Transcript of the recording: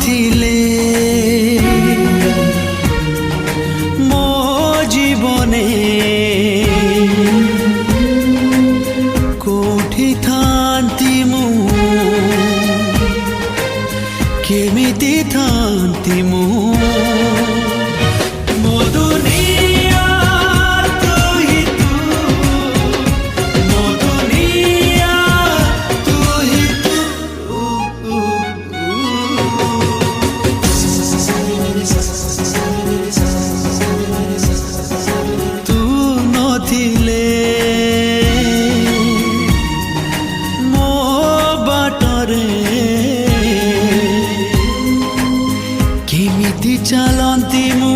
नथिले मो जीवने कोठी थांती मु केमिति थांती मु मो दुनिया तू ही तू मो दुनिया तू ही तू नथिले मो बाटरे केमिति चलंती मु